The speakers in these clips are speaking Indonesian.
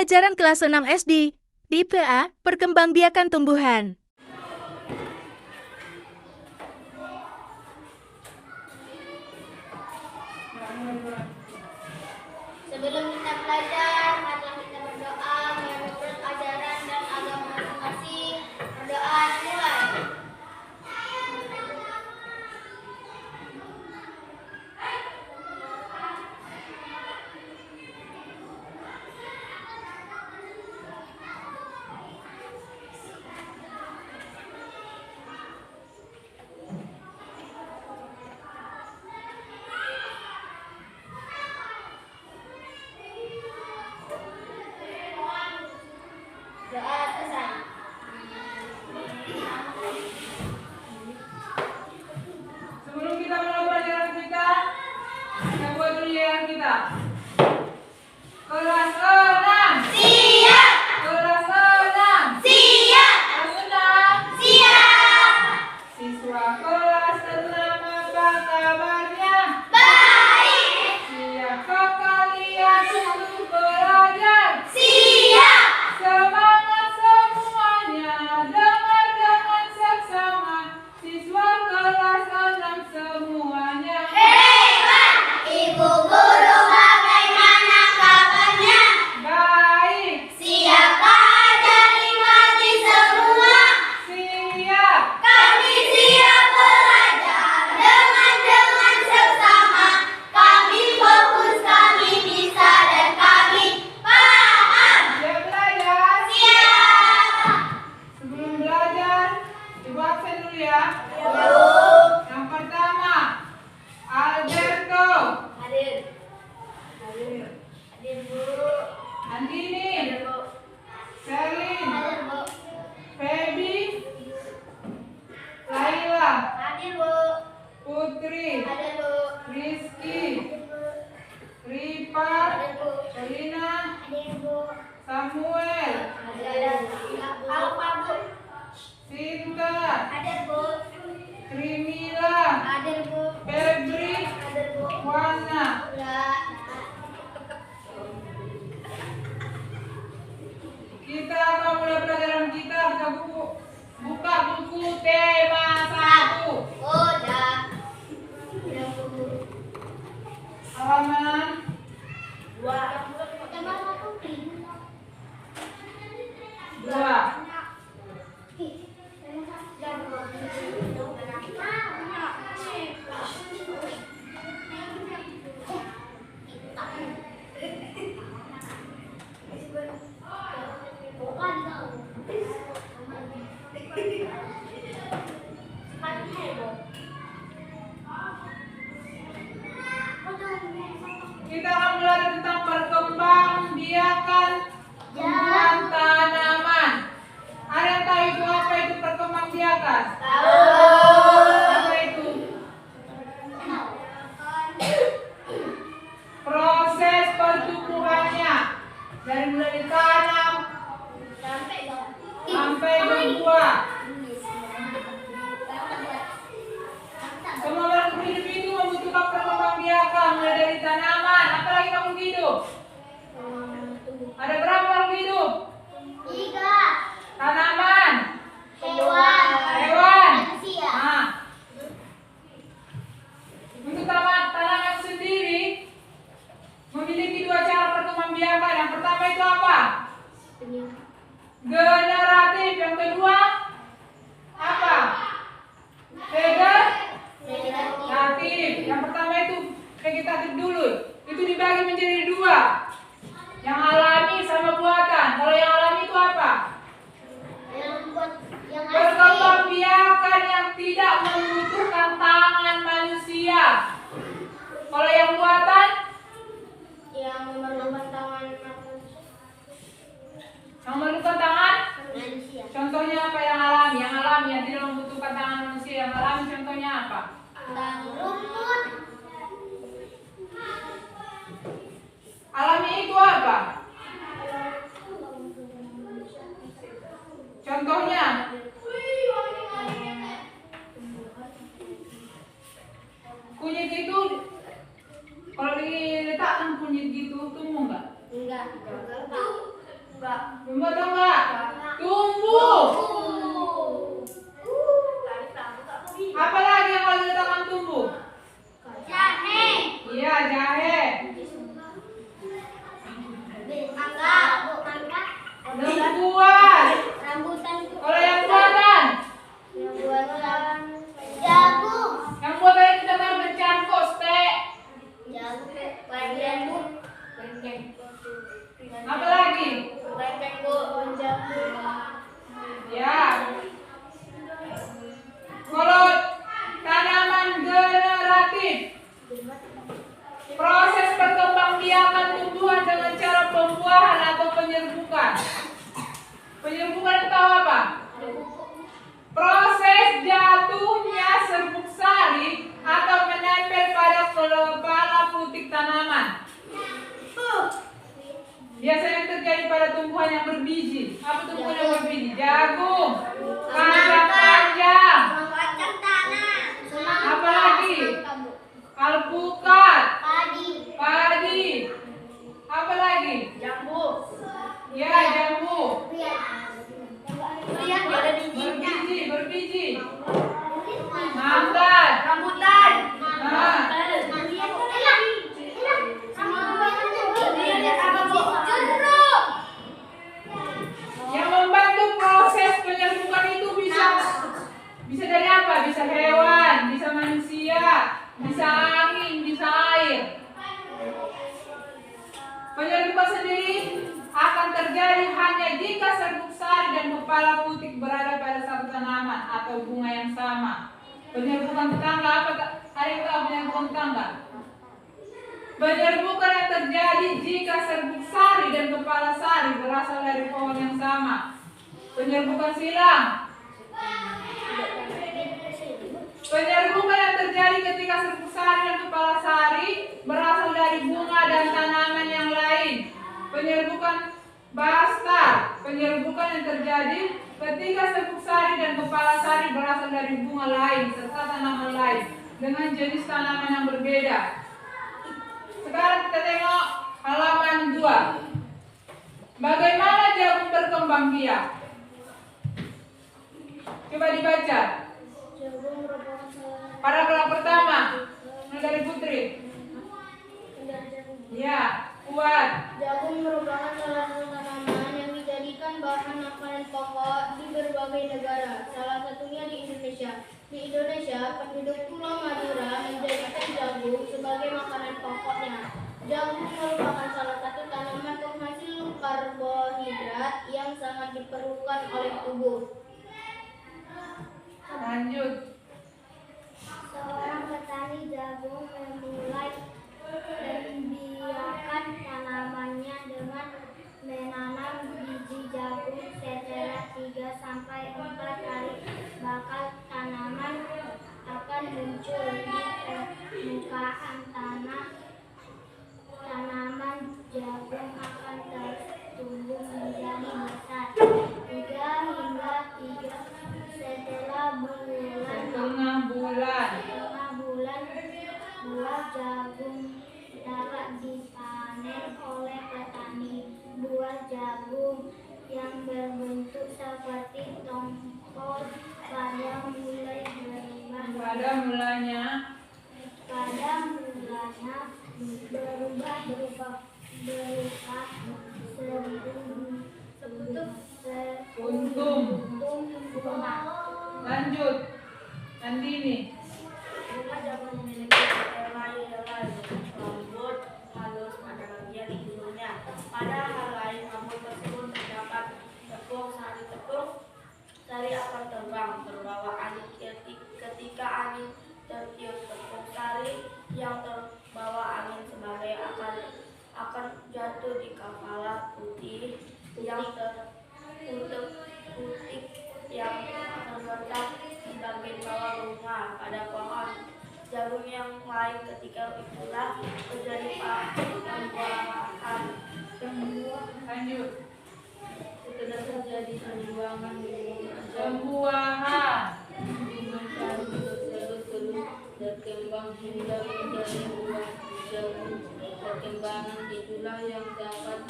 pembelajaran kelas 6 SD di IPA Perkembangbiakan Tumbuhan. Sebelum kita belajar, marilah kita berdoa menurut ajaran dan agama masing-masing. Berdoa mulai. Doa selesai. Sebelum kita mulai pelajaran kita buat dulu ya kita. Kelas 6. Siap. Kelas 6. Siap. Kelas 6. Siap. Siswa kelas 6 apa kabarnya? Baik. Siapkah kalian untuk belajar? Siap. Semangat semuanya, dengar dengan seksama. Siswa kelas 6 semuanya. Hebat. Ibu guru bagaimana kabarnya? Baik. Siapkah adik adik semua? Siap. Kami siap belajar dengan seksama. Kami fokus, kami bisa dan kami paham. Siap belajar. Siap. Sebelum belajar, ibu absen dulu ya. Yuk. Yang pertama, Alberto, Hadir. Hadir. Hadir Bu. Andini, Hadir Bu. Selin, Hadir Bu. Feby, Laila, Hadir Bu. Putri, Hadir Bu. Rizky, Hadir Bu. Ripa, Hadir Bu. Selina, Hadir Bu. Samuel, Hadir. Alfa Bu. Sinta, Hadir Bu. Trimila, Hadir Bu. Febri, Hadir Bu. Wana. Udah. Kita akan mulai pelajaran kita. Kita buka buku tema 1. Udah. Udah Bu. Halaman Dua. Tema 2. Kita akan belajar tentang perkembangbiakan tumbuhan tanaman. Ada yang tahu itu apa itu perkembangbiakan? Apa itu? Proses pertumbuhannya dari mulai ditanam sampai berbuah. Semua makhluk hidup itu membutuhkan perkembangbiakan mulai dari tanaman. Apalagi makhluk hidup? Ada berapa makhluk hidup? 3. Tanaman, Hewan. hewan. Manusia. Nah, untuk tanaman sendiri memiliki 2 cara perkembangbiakan. Yang pertama itu apa? Generatif. Yang kedua apa? Vegetatif. Yang pertama itu vegetatif dulu. Itu dibagi menjadi 2. Yang alami sama buatan. Kalau yang alami itu apa? Yang asli. Perkembangbiakan yang tidak membutuhkan tangan manusia. Kalau yang buatan? Yang memerlukan tangan Yang memerlukan tangan? manusia. Contohnya apa yang alami? Yang alami yang tidak membutuhkan tangan manusia. Yang alami contohnya apa? Rumput. Alami itu apa? Contohnya? Kunyit itu kalau diletakkan kunyit gitu tumbuh nggak? Enggak. Tumbuh atau enggak? Tumbuh. Apa lagi yang kalau dikatakan tumbuh? Jahe. Iya, jahe. Mangga. Lebih buah. Rambutan. Kalau yang buatan, Buatan. Jagung. yang buatan kita kan mencangkok stek. Jagung. Bengkeng. Apa lagi? Bengkeng bu. Jagung. Ya. Kalau tanaman generatif, proses perkembangbiakan tumbuhan dengan cara pembuahan atau penyerbukan. Penyerbukan itu tahu apa? Proses jatuhnya serbuk sari atau menempel pada kepala putik tanaman. Biasanya terjadi pada tumbuhan yang berbiji. Apa tumbuhan yang berbiji? Jagung, kacang panjang, Kacang tanah. apa lagi? Alpukat, Padi. padi, apa lagi? Jambu. Ya, jambu. Lihat ada bijinya. Berbiji. Mangga. Rambutan. Nah, yang membantu proses penyerbukan itu bisa dari apa? Bisa hewan, bisa manusia, bisa angin, bisa air. Penyerbukan sendiri akan terjadi hanya jika serbuk sari dan kepala putik berada pada satu tanaman atau bunga yang sama. Penyerbukan tetangga apa? Ada yang tahu penyerbukan tetangga? Penyerbukan yang terjadi jika serbuk sari dan kepala sari berasal dari pohon yang sama. Penyerbukan silang. Penyerbukan yang terjadi ketika serbuk sari dan kepala sari berasal dari bunga dan tanaman yang lain. Penyerbukan basta. Penyerbukan yang terjadi ketika serbuk sari dan kepala sari berasal dari bunga lain serta tanaman lain dengan jenis tanaman yang berbeda. Sekarang kita tengok halaman 2. Bagaimana jagung berkembang biak? Coba dibaca. Jagung merupakan salah Paragraf pertama. Dari Putri. Ya, kuat. Jagung merupakan salah satu tanaman yang dijadikan bahan makanan pokok di berbagai negara, salah satunya di Indonesia. Di Indonesia, penduduk Pulau Madura menjadikan jagung sebagai makanan pokoknya. Jagung merupakan salah satu tanaman penghasil karbohidrat yang sangat diperlukan oleh tubuh. Lanjut. Seorang petani jagung memulai pembiakan tanamannya dengan menanam biji jagung. Setelah 3 sampai 4 hari bakal tanaman akan muncul di permukaan tanah. Tanaman jagung akan tumbuh menjadi besar 3 hingga 3 setelah Setengah bulan. buah jagung dapat dipanen oleh petani. Buah jagung yang berbentuk seperti tongkol pada mulanya berubah berupa Untung. bunga. Lanjut. Nandini. Bunga jagung memiliki helai-helai lembut, halus pada bagian hidungnya. Pada helai rambut tersebut terdapat tepung sari. Sari akan terbang terbawa angin. Ketika angin tertiup, tepung sari yang terbawa angin sebagai akan jatuh di kepala putih yang tertutup putik yang terletak di bagian bawah bunga pada pohon jagung yang lain. Ketika itulah terjadi pembuahan. Lanjut. Setelah terjadi pembuahan Pembuahan. jagung tersebut berkembang hingga menjadi buah jagung. Perkembangan itulah yang dapat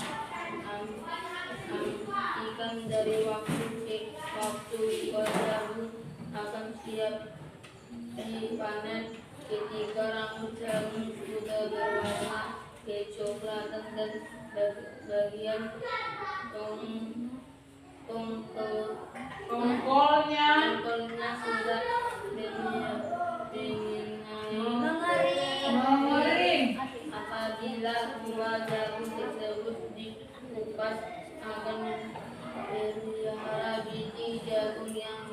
akan dari waktu ke waktu padamu akan siap dipanen ketika rambut jagung sudah berwarna kecoklatan dan bagian Tongkolnya tongkolnya sudah mengering. Apabila buah jagung tersebut dikupas akan berliara biji jagung yang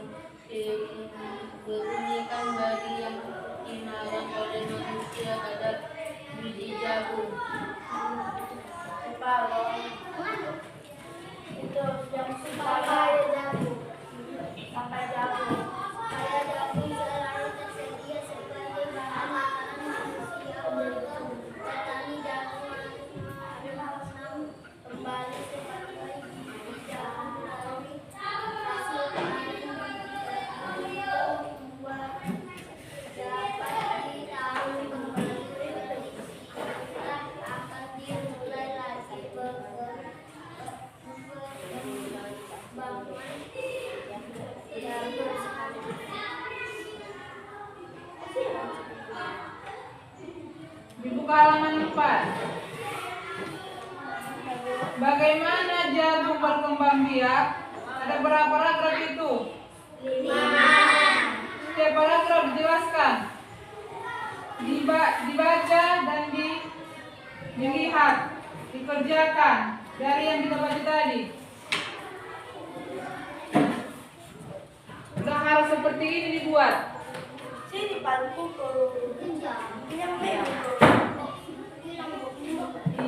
dibunyikan bagi yang dimakan oleh manusia pada biji jagung. Itu yang sampai jagung. Supaya jagung selalu tersedia sebagai bahan makanan manusia berikut. Petani jagung adalah kembali sebagai biji jagung melalui hasil panen membuat dapat ditaruh kembali setelah akan dimulai lagi bangunan jagung sekali. Dibuka halaman 4. Bagaimana jagung berkembang biak? Ada berapa paragraf itu? 5. Setiap paragraf dijelaskan, dibaca dan dilihat, dikerjakan dari yang kita baca tadi. Udah harus seperti ini dibuat. Sini paluku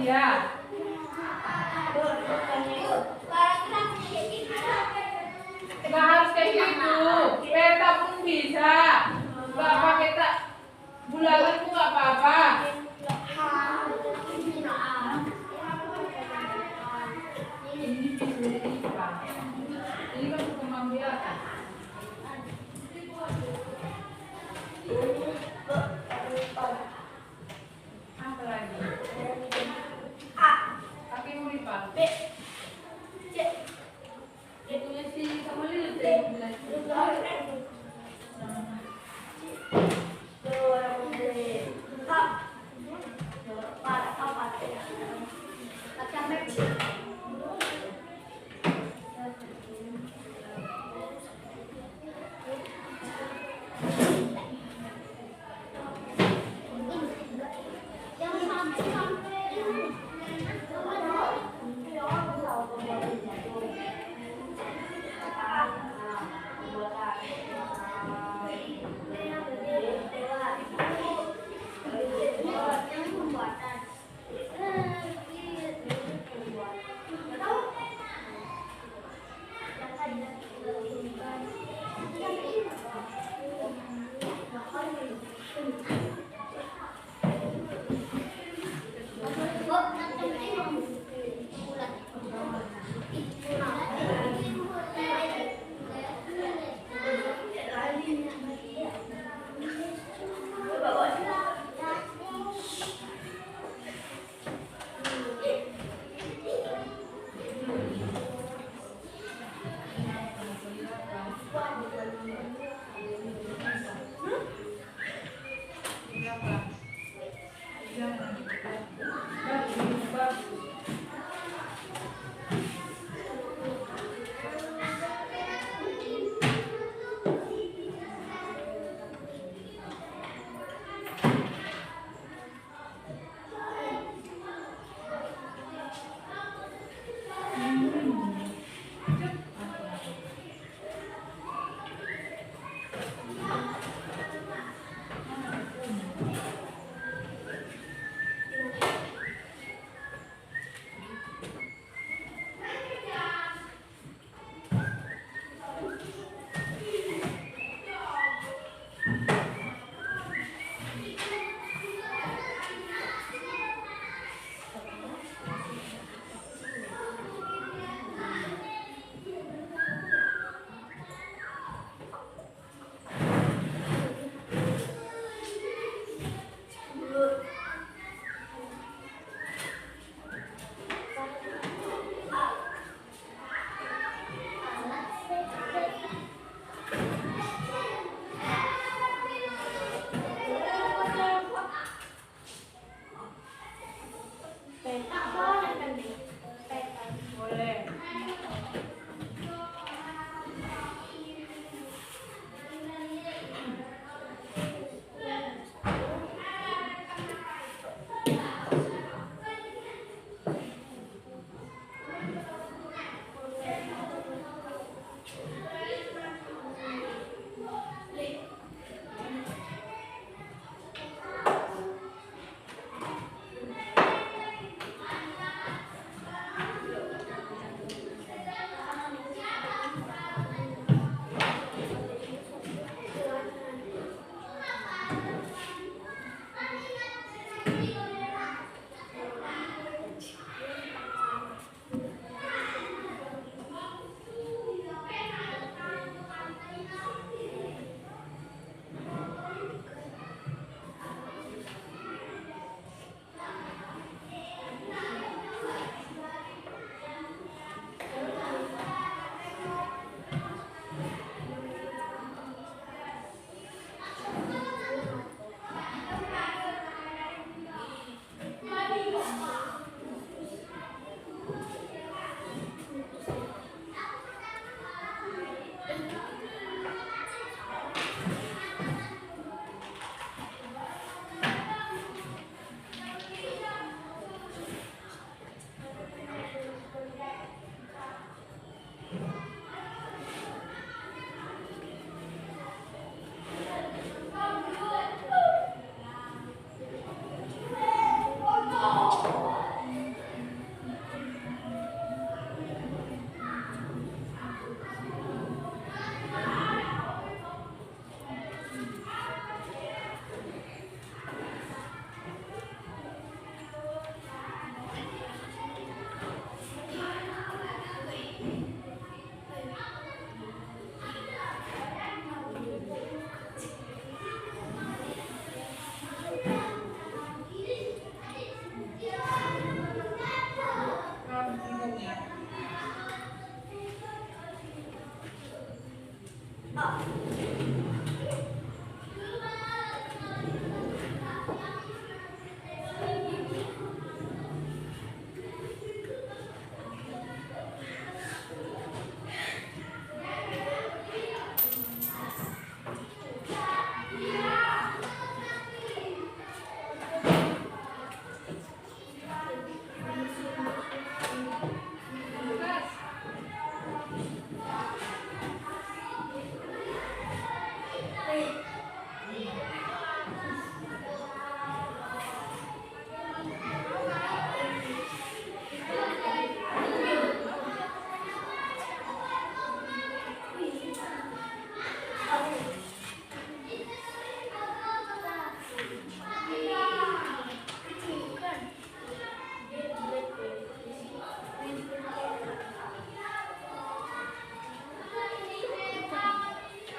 Iya. Nggak harus kayak gitu. Peta pun bisa. Nggak pakai tak bulanan pun nggak apa-apa. Ini kan berkembang biakan. Apa lagi? Pakai muripan. Itunya si sama Lili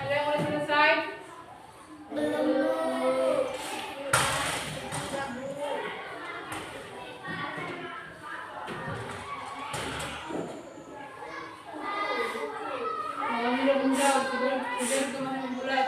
Ada yang udah selesai? Kalau udah menjawab, udah teman memulai.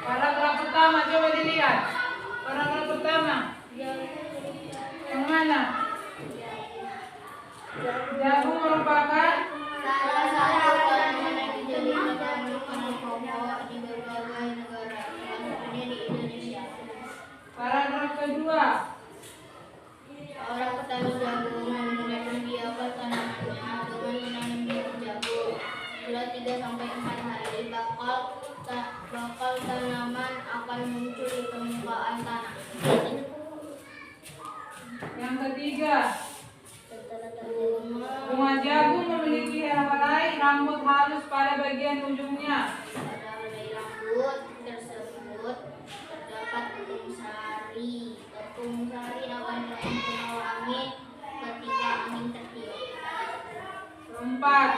Paragraf pertama coba dilihat. Paragraf pertama. Yang mana? Jagung merupakan Salah satu tanaman yang dijadikan bahan makanan pokok di berbagai negara, salah satunya di Indonesia. paragraf kedua. Orang petani jagung memulai membiarkan tanamannya dengan menanam bibit jagung. Setelah 3-4 hari, bakal tanaman akan muncul di permukaan tanah. Yang ketiga, bunga jagung memiliki helai rambut halus pada bagian ujungnya. Pada helai rambut tersebut terdapat tepung sari. Tepung sari akan terpengaruh angin ketika angin tertiup. Keempat,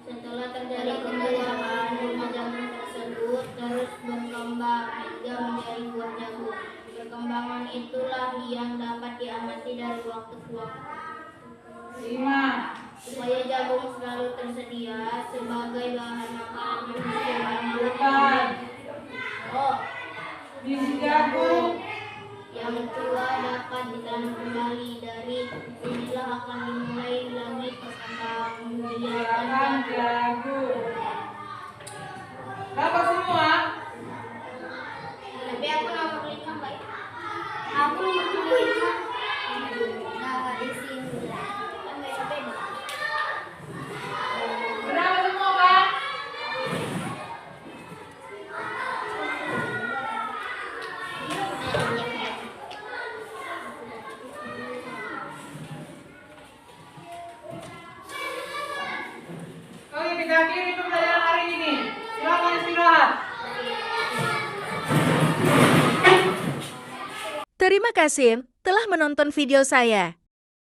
Setelah terjadi pembuahan, bunga jagung tersebut terus berkembang hingga menjadi buah jagung. Perkembangan itulah yang dapat diamati dari waktu ke waktu. 5, Supaya jagung selalu tersedia sebagai bahan makanan manusia yang bukan Oh, biji jagung yang tua dapat ditanam kembali. Dari sinilah akan dimulai lagi perkembangbiakan bukan jagung. jagung. Dapat semua? Tapi aku nomor 5 Pak. Aku nomor 5. Nah, di sini. Kan beda-beda. kita akhiri pembelajaran hari ini. Silakan istirahat. Terima kasih telah menonton video saya.